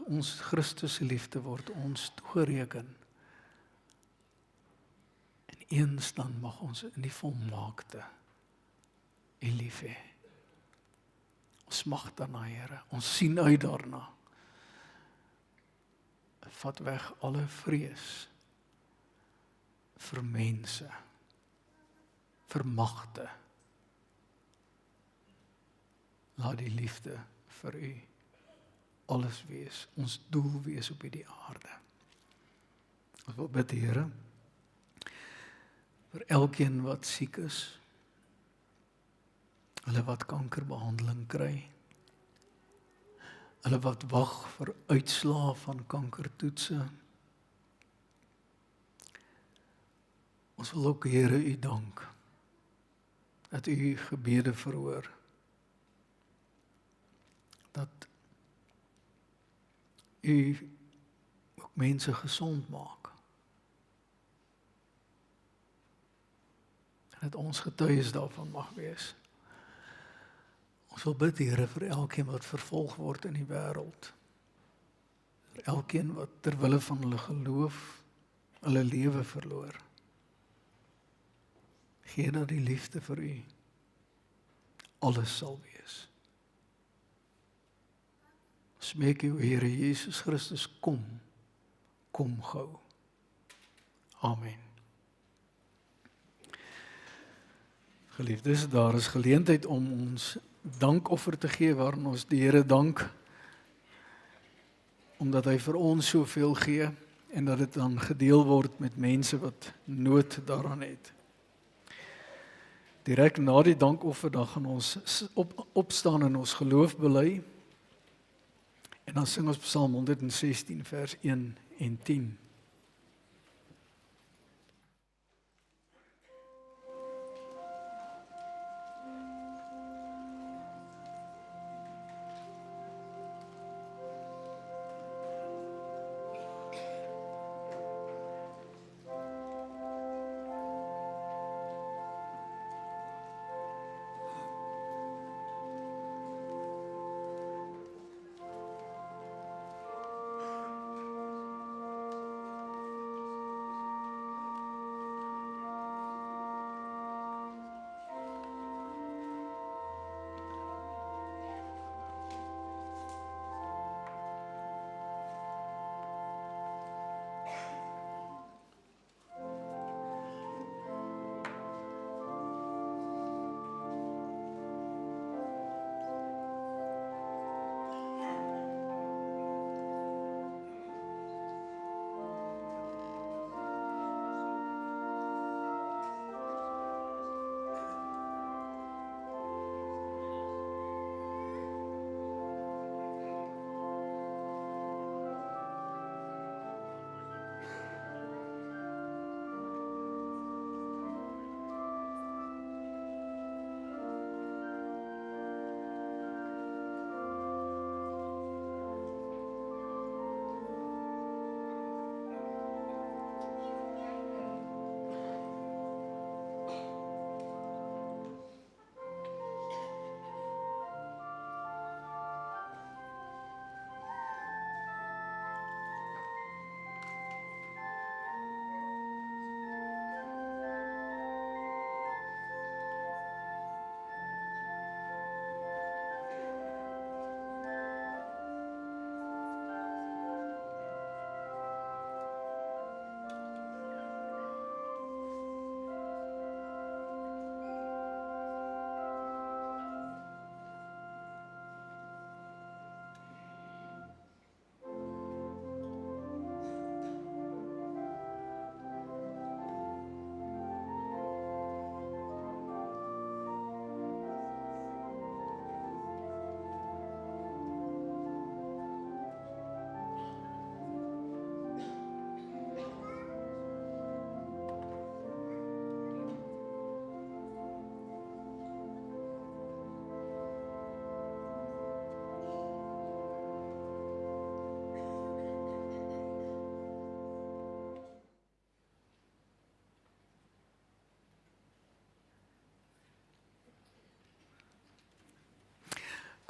ons Christus se liefde word ons toegereken. En eens dan mag ons in die volmaakte U lief hê. Ons mag daarna, Here, ons sien uit daarna. Vat weg alle vrees vir mense, vir magte. Laat die liefde vir U alles wees, ons doel wees op hierdie aarde. Ons wil bid, Here, vir elkeen wat siek is, hulle wat kankerbehandeling kry, hulle wat wag vir uitslae van kankertoetse. Ons wil ook, Here, U dank, dat U gebede verhoor, dat U ook mense gesond maak, en dat ons getuies daarvan mag wees. Ons wil bid, Here, vir elkeen wat vervolg word in die wêreld, vir elkeen wat ter wille van hulle geloof hulle lewe verloor. Gee dat die liefde vir U alles sal wees. Smeek U, Here Jesus Christus, kom gou. Amen. Geliefdes, daar is geleentheid om ons dankoffer te gee, waarin ons die Here dank, omdat hy vir ons soveel gee, en dat dit dan gedeel word met mense wat nood daaraan het. Direk na die dankoffer, dan gaan ons opstaan en ons geloof bely, en dan sing ons Psalm 116 vers 1 en 10.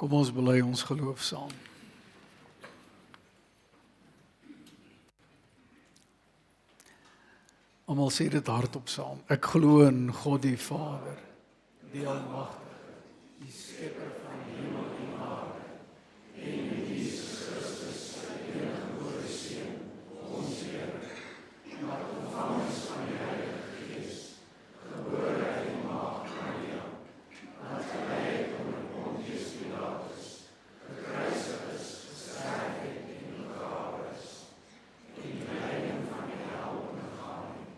Kom ons bely ons geloof saam. Almal sê dit hardop saam. Ek glo in God die Vader, die Almagtige, die skepper van die hemel en aarde, en in Jesus Christus, sy eniggebore Seun, ons Here, wat ontvang is van die Heilige Gees, gebore uit die maagd Maria, wat gelei het onder Pontius Pilatus, gekruisig is, gesterf het en begrawe is, en die lyding van die hel ondergaan het,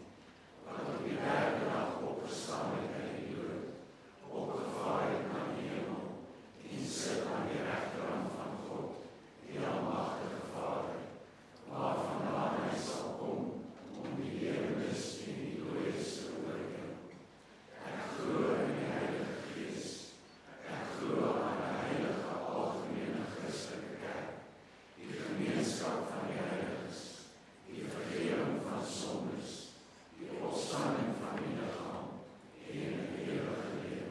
wat op die derde dag opgestaan het uit die dood, opgevaar het na die hemel, en sit aan die regterhand van God, die Almagtige Vader, waarvandaan hy sal kom, om die lewendes en die dooies te oordeel. Ek glo in die Heilige Gees, ek glo aan die heilige algemene Christelike kerk, die gemeenskap van die heiliges, die vergifnis van sondes, die opstanding van die liggaam en die ewige lewe.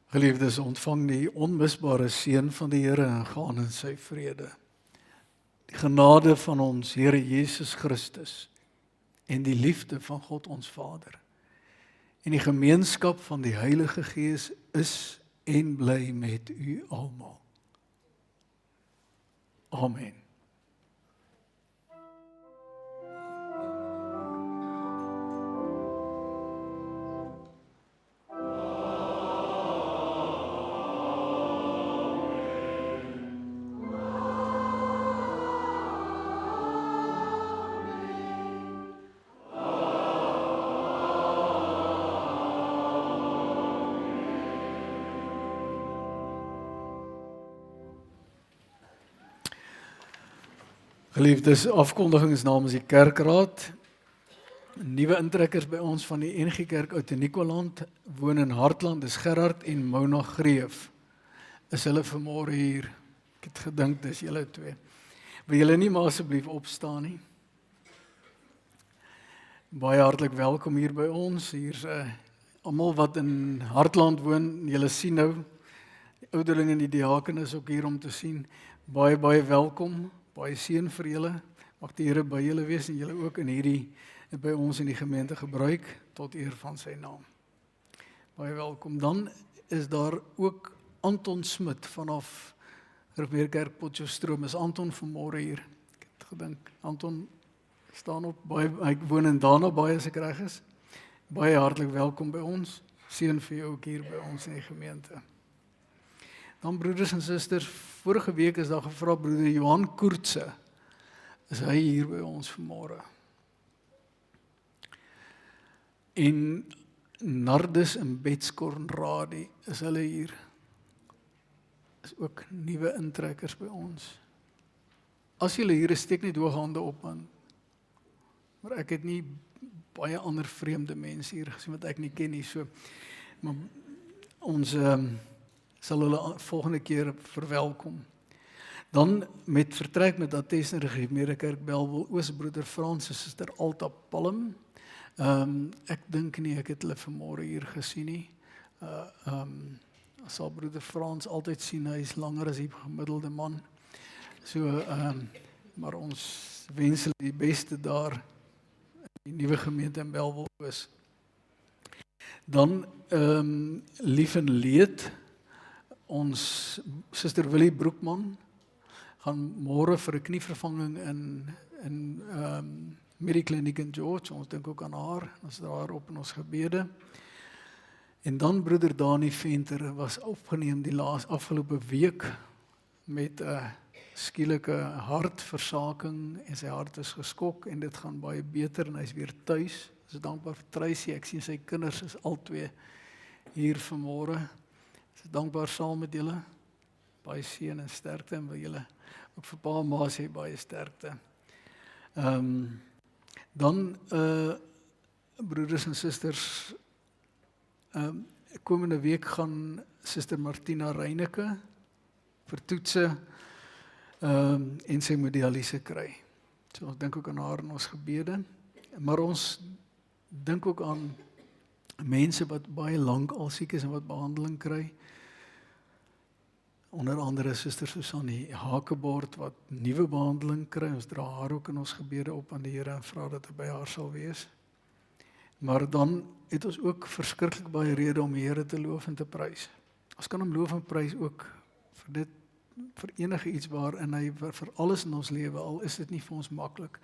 Geliefdes, ontvang die onmisbare seën van die Here en gaan in sy vrede. Die genade van ons Here Jesus Christus en die liefde van God ons Vader en die gemeenskap van die Heilige Gees is en bly met u almal. Amen. Geliefdes, afkondigings namens die kerkraad. Nuwe intrekkers by ons van die NG Kerk uit Nikoland woon in Hartland, dis Gerard en Mona Greef. Is hulle vanmôre hier? Ek het gedink dis julle twee. Wil julle nie maar asseblief opstaan nie? Baie hartlik welkom hier by ons. Hier's almal wat in Hartland woon. Julle sien nou, die ouderlinge en die diaken is ook hier om te sien. Baie welkom. Baie seën vir julle, mag die Here by julle wees en julle ook in hierdie by ons in die gemeente gebruik tot eer van sy naam. Baie welkom. Dan is daar ook Anton Smit vanaf Rivier Potchefstroom. Is Anton vanmôre hier? Ek het gedink Anton staan op, hy woon in Dana Baai as ek reg is. Baie hartlik welkom by ons. Seën vir jou ook hier by ons in die gemeente. Dan broeders en susters, vorige week is daar gevra broeder Johan Koortse, is hy hier by ons vanmôre. En Nardus en Bets Kornradi, is hulle hier. Is ook nuwe intrekkers by ons. As julle hier is, steek net hoog hande op, man. Maar ek het nie baie ander vreemde mense hier gesien wat ek nie ken nie, so. Maar ons sal hulle volgende keer verwelkom. Dan met vertrek met Attest en Gereformeerde Kerk Bellville Oos, broeder Frans en suster Alta Palm. Ek dink nie ek het hulle vanmôre hier gesien nie. Sal broeder Frans altyd sien, hy is langer as die gemiddelde man. So, maar ons wens hulle die beste daar in die nuwe gemeente in Bellville. Dan lief en leed, ons suster Willie Broekman gaan môre vir 'n knievervanging in Medikliniek in George, ons dink ook aan haar, ons daar op in ons gebede. En dan broeder Dani Venter was opgeneem die afgelope week met 'n skielike hartversaking en sy hart is geskok en dit gaan baie beter en hy is weer tuis. Ons is dankbaar vir Tracy, ek sien sy kinders is albei hier vanmôre. Ons is dankbaar saam met julle. Baie seën en sterkte en wil julle ook vir pa en ma sê baie sterkte. Dan broeders en susters, komende week gaan Suster Martina Reyneke vir toetse en sy moet dialyse kry. So ons dink ook aan haar in ons gebede, maar ons dink ook aan mense wat baie lank al siek is en wat behandeling kry. Onder andere Suster Susanne Hakebord wat nuwe behandeling kry. Ons dra haar ook in ons gebede op aan die Here en vra dat hy by haar sal wees. Maar dan het ons ook verskriklik baie rede om die Here te loof en te prys. Ons kan hom loof en prys ook vir enige iets waarin hy vir alles in ons lewe, al is dit nie vir ons maklik.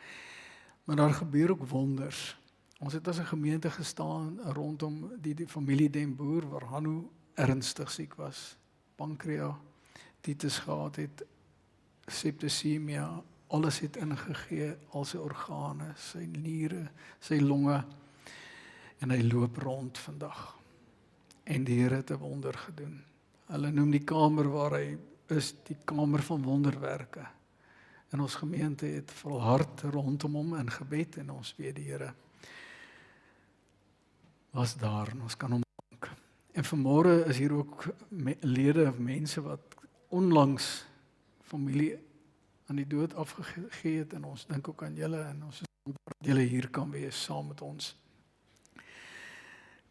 Maar daar gebeur ook wonders. Ons het as 'n gemeente gestaan rondom die familie Den Boer waar Hanno ernstig siek was. Pankreatitis gehad het, septisemia, alles het ingegee, al sy organe, sy niere, sy longe, en hy loop rond vandag. En die Here het 'n wonder gedoen. Hulle noem die kamer waar hy is, die kamer van wonderwerke. En ons gemeente het volhard rondom hom in gebed, en ons weet die Here was daar, en ons kan hom dank. En vanmôre is hier ook lede of mense wat onlangs familie aan die dood afgegee het, en ons dink ook aan julle, en ons is dankbaar dat julle hier kan wees saam met ons.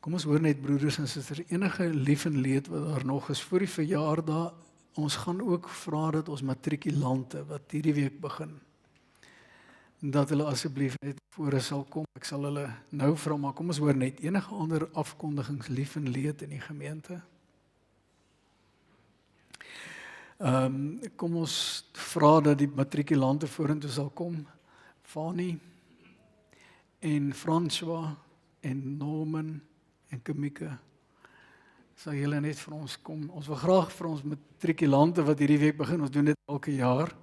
Kom ons hoor net broeders en susters, enige lief en leed wat daar nog is voor die verjaardag, ons gaan ook vra dat ons matrikulante wat hierdie week begin, dat hulle asseblief net voor sal kom. Ek sal hulle nou vra, maar kom ons hoor net enige ander afkondigings lief en leed in die gemeente. Kom ons vra dat die matrikulante vorentoe sal kom. Fani en François en Norman en Kamika, sal julle net vir ons kom. Ons wil graag vir ons matrikulante wat hierdie week begin, ons doen dit elke jaar,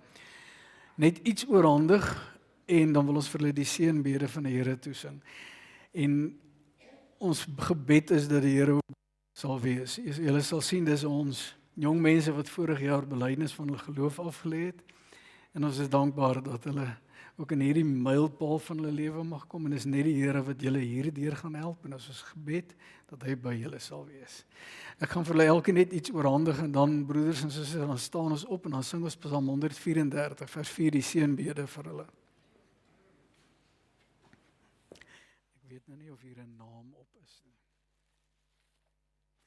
net iets oorhandig, en dan wil ons vir hulle die seënbede van die Here toesing. En ons gebed is dat die Here sal wees. Julle sal sien, dis ons jong mense wat vorig jaar belydenis van hulle geloof afgelê het, en ons is dankbaar dat hulle ook in hierdie mylpaal van hulle lewe mag kom, en is net die Here wat julle hierdeur gaan help, en ons is gebed dat hy by julle sal wees. Ek gaan vir hulle elke net iets oorhandig, en dan broeders en susters, dan staan ons op en dan sing ons Psalm 134 vers 4 die seënbede vir hulle. Ek weet nou nie of hier 'n naam op is nie.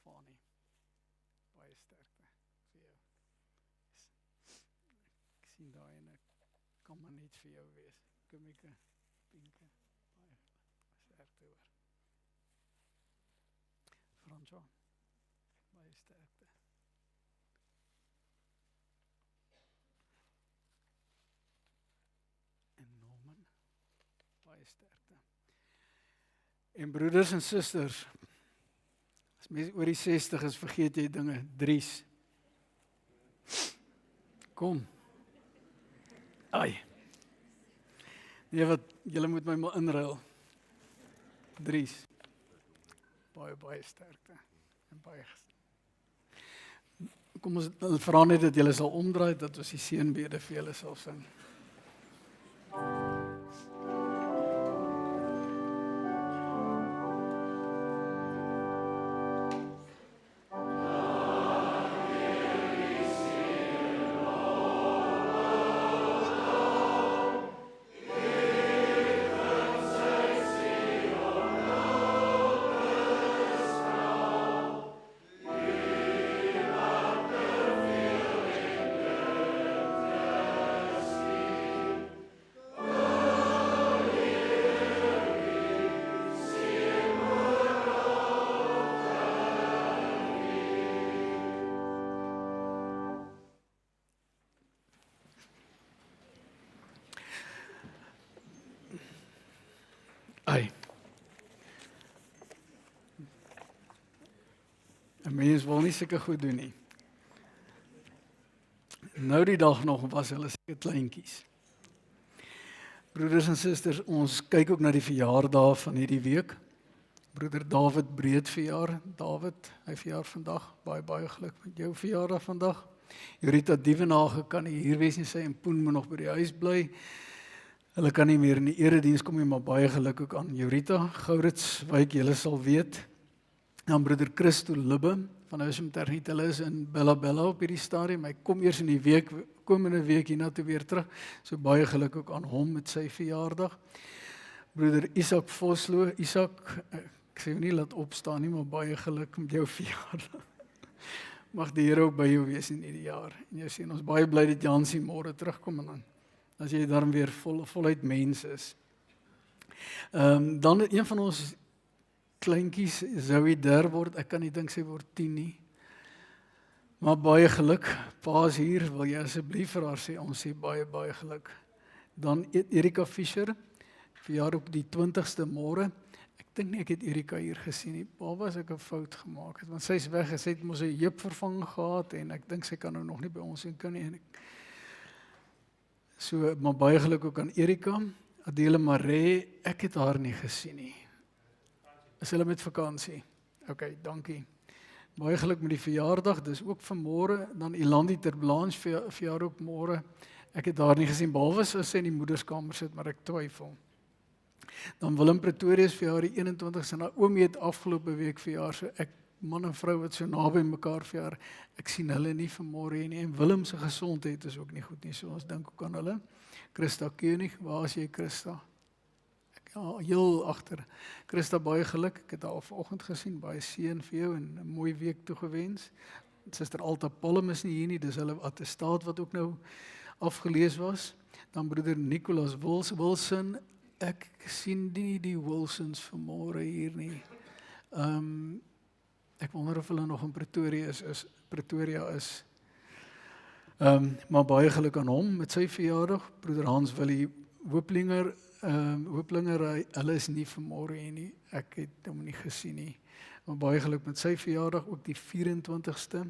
Fani, baie sterkte vir jou. Ek sien daai en ek kan maar net vir jou wees. Kamika, Pinke, baie sterkte hoor. François, baie sterkte. En Norman, baie sterkte. En broeders en susters, as mens oor die 60 is, vergeet jy dinge. Dries, kom. Ai. Nee, wat, julle moet my maar inruil. Dries, baie sterkte. En baie. Kom ons vra net dat julle sal omdraai, dat ons die seënbede vir julle sal sing. Ai. 'n Mens wil nie sulke goed doen nie. Nou die dag nog was hulle seker kleintjies. Broeders en susters, ons kyk ook na die verjaardae van hierdie week. Broeder David Breed verjaar. David, hy verjaar vandag. Baie geluk met jou verjaardag vandag. Jorita Dievenage kan nie hier wees nie, sy en Poen moet nog by die huis bly. Hulle kan nie meer in die erediens kom nie, maar baie geluk ook aan Jorita. Gouritswyk, julle sal weet. Dan broeder Christo Libbe van Huis Materniteit, hulle is in Bella op hierdie stadium. Hy kom eers in die komende week hiernatoe weer terug. So baie geluk ook aan hom met sy verjaardag. Broeder Isak Vosloo, Isak, ek sê jou nie laat opstaan nie, maar baie geluk met jou verjaardag. Mag die Here ook by jou wees in hierdie jaar. En jy sien, ons baie bly dat Jansie môre terugkom en dan as jy daarom weer voluit mens is. Dan een van ons kleintjies, Zoe Der word, ek kan nie dink sy word 10 nie. Maar baie geluk, pa is hier, wil jy asseblief vir haar sê, ons sê baie geluk. Dan Erika Fischer, verjaar op die 20ste môre. Ek dink nie ek het Erika hier gesien nie, behalwe as ek 'n fout gemaak het, want sy is weg, sy het mos 'n heup vervang gehad, en ek dink sy kan nou nog nie by ons in kan nie. So, maar baie geluk ook aan Erika. Adele Maree, ek het haar nie gesien nie. Is hulle met vakansie? OK, dankie. Baie geluk met die verjaardag, dis ook vanmôre. Dan Ilandi ter Blanche verjaar ook môre. Ek het haar nie gesien, behalwe as sy in die moederskamer sit, maar ek twyfel. Dan Willem Pretorius verjaar die 21ste, Naomi het afgelope week verjaar, so ek, man en vrou wat so naby mekaar verjaar, ek sien hulle nie vanmôre nie, en Willem se gesondheid is ook nie goed nie, so ons dink ook aan hulle. Christa Koenig, waar is jy Christa? Ja, heel agter. Christa, baie geluk, ek het haar vanoggend gesien, baie seën vir jou en 'n mooi week toegewens. Suster Alta Palm is nie hier nie, dis hulle attestaat wat ook nou afgelees was. Dan broeder Nicholas Wilson, ek sien nie die Wilsons vanmôre hier nie. Ek wonder of hulle nog in Pretoria is. Maar baie geluk aan hom met sy verjaardag. Broeder Hans Willie Hooplinger, hulle is nie vanmôre hier nie. Ek het hom nie gesien nie. Maar baie geluk met sy verjaardag, ook die 24ste.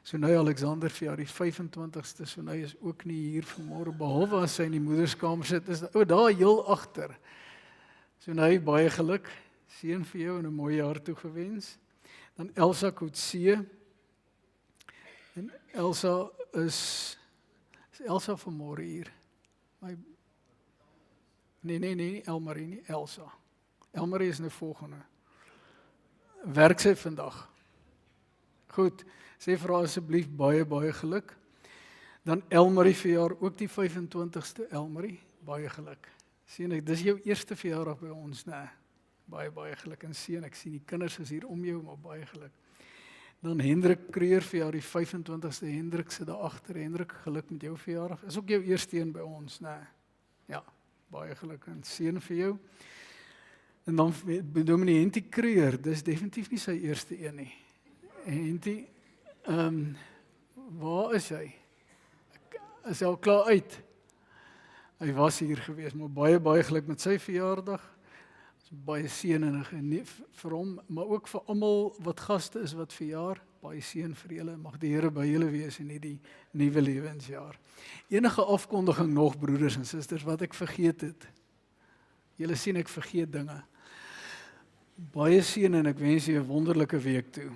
Sonay Alexander verjaar die 25ste. Sonay is ook nie hier vanmôre, behalwe as sy in die moederskamer sit. Daar heel agter. Sonay, baie geluk. Seën vir jou en 'n mooi jaar toegewens. Dan Elsa Kotse. En Elsa is Elsa vanmôre hier? Nee, Elmarie nie, Elsa. Elmarie is nou volgende. Werk sy vandag? Goed, sê vir haar asseblief baie geluk. Dan Elmarie verjaar ook die 25ste, Elmarie, baie geluk. Sien ek, dis jou eerste verjaardag by ons, né? Baie geluk en seën, ek sien die kinders is hier om jou, maar baie geluk. Dan Hendrik Kreur verjaar die 25ste, Hendrik sit daar agter. Hendrik, geluk met jou verjaardag. Is ook jou eerste een by ons, né? Ja, baie geluk en seën vir jou. En dan Dominee Hentie Kreur, dis definitief nie sy eerste een nie. Hentie, waar is hy? Is hy al klaar uit? Hy was hier gewees, maar baie geluk met sy verjaardag. Baie seën en vir hom, maar ook vir almal wat gaste is wat verjaar, baie seën vir julle. Mag die Here by julle wees in hierdie nuwe lewensjaar. Enige afkondiging nog, broeders en susters, wat ek vergeet het? Julle sien ek vergeet dinge. Baie seën en ek wens julle 'n wonderlike week toe.